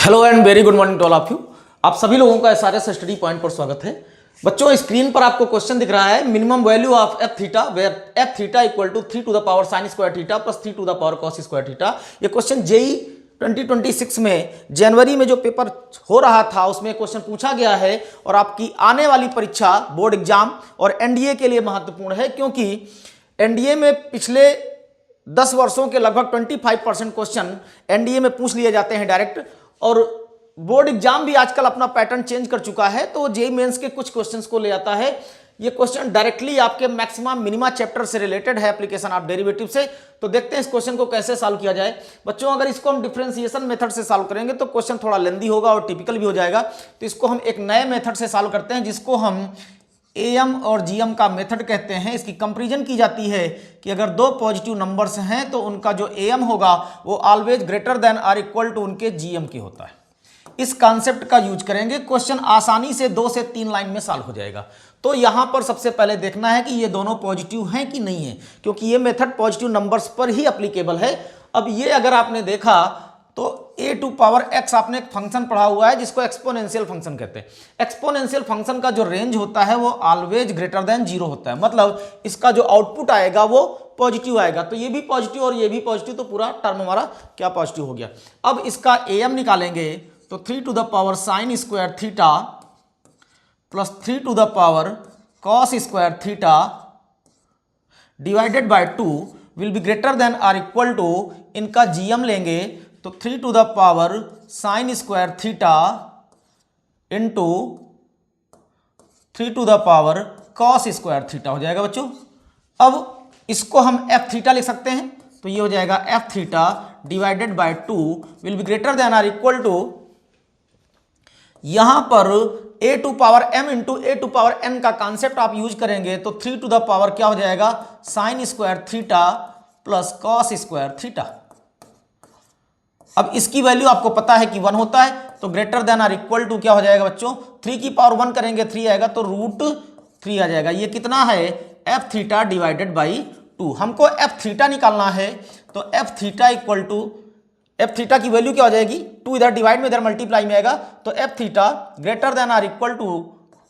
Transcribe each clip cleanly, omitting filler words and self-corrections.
Hello and very good morning to all of you. आप सभी लोगों का एसआरएस स्टडी पॉइंट पर स्वागत है। बच्चों, स्क्रीन पर आपको क्वेश्चन दिख रहा है minimum value of F theta where F theta equal to 3 to the power sine square theta plus 3 to the power cos square theta. ये क्वेश्चन जेई 2026 में जनवरी में जो पेपर हो रहा था उसमें क्वेश्चन पूछा गया है और आपकी आने वाली परीक्षा बोर्ड एग्जाम और एनडीए के लिए महत्वपूर्ण है, क्योंकि एनडीए में पिछले 10 वर्षों के लगभग 25% क्वेश्चन एनडीए में पूछ लिए जाते हैं डायरेक्ट, और बोर्ड एग्जाम भी आजकल अपना पैटर्न चेंज कर चुका है, तो जेईई मेंस के कुछ क्वेश्चंस को ले आता है। ये क्वेश्चन डायरेक्टली आपके मैक्सिमम मिनिमा चैप्टर से रिलेटेड है, एप्लीकेशन ऑफ डेरिवेटिव से। तो देखते हैं इस क्वेश्चन को कैसे सॉल्व किया जाए। बच्चों, अगर इसको हम डिफरेंशिएशन मेथड से सॉल्व करेंगे तो क्वेश्चन थोड़ा लेंदी होगा और टिपिकल भी हो जाएगा, तो इसको हम एक नए मेथड से सॉल्व करते हैं जिसको हम एम और जीएम का मेथड कहते हैं। इसकी कंपैरिजन की जाती है कि अगर दो पॉजिटिव नंबर्स हैं तो उनका जो एम होगा वो ऑलवेज ग्रेटर देन और इक्वल टू उनके जीएम के होता है। इस कॉन्सेप्ट का यूज करेंगे, क्वेश्चन आसानी से 2 से 3 लाइन में सॉल्व हो जाएगा। तो यहां पर सबसे पहले देखना है कि ये दोनों पॉजिटिव हैं कि नहीं है, क्योंकि ये मेथड पॉजिटिव नंबर्स पर ही एप्लीकेबल है। अब ये अगर आपने देखा तो a टू पावर x आपने एक फंक्शन पढ़ा हुआ है जिसको एक्सपोनेंशियल फंक्शन कहते हैं। एक्सपोनेंशियल फंक्शन का जो रेंज होता है वो ऑलवेज ग्रेटर देन 0 होता है, मतलब इसका जो आउटपुट आएगा वो पॉजिटिव आएगा। तो ये भी पॉजिटिव और ये भी पॉजिटिव, तो पूरा टर्म हमारा क्या पॉजिटिव हो गया। अब इसका एम निकालेंगे तो 3 to the power sine square theta plus 3 to the power cos square theta divided by 2 will be greater than और इक्वल टू, इनका जीएम लेंगे तो 3 to the power sine square theta into 3 to the power cos square theta हो जाएगा बच्चों। अब इसको हम एफ थीटा लिख सकते हैं, तो ये हो जाएगा F theta divided by 2 will be greater than और इक्वल टू, यहां पर a to power m into A to power n का कॉन्सेप्ट आप यूज करेंगे तो 3 टू द पावर क्या हो जाएगा sine square theta plus cos square theta. अब इसकी वैल्यू आपको पता है कि 1 होता है, तो ग्रेटर देन और इक्वल टू क्या हो जाएगा बच्चों, 3 की पावर 1 करेंगे 3 आएगा, तो √3 आ जाएगा। ये कितना है एफ थीटा डिवाइडेड बाई 2। हमको एफ थीटा निकालना है, तो F theta equal to, F theta की वैल्यू क्या हो जाएगी, 2 इधर डिवाइड में इधर मल्टीप्लाई में आएगा, तो एफ थीटा ग्रेटर देन और इक्वल टू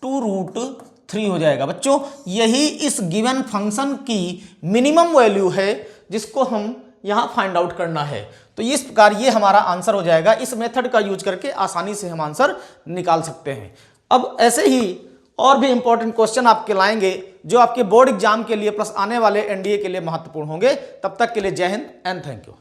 2√3 हो जाएगा। बच्चों, यही इस गिवन फंक्शन की मिनिमम वैल्यू है जिसको हम यहां फाइंड आउट करना है। तो इस प्रकार ये हमारा आंसर हो जाएगा। इस मेथड का यूज करके आसानी से हम आंसर निकाल सकते हैं। अब ऐसे ही और भी इंपॉर्टेंट क्वेश्चन आपके लाएंगे जो आपके बोर्ड एग्जाम के लिए प्लस आने वाले एनडीए के लिए महत्वपूर्ण होंगे। तब तक के लिए जय हिंद एंड थैंक यू।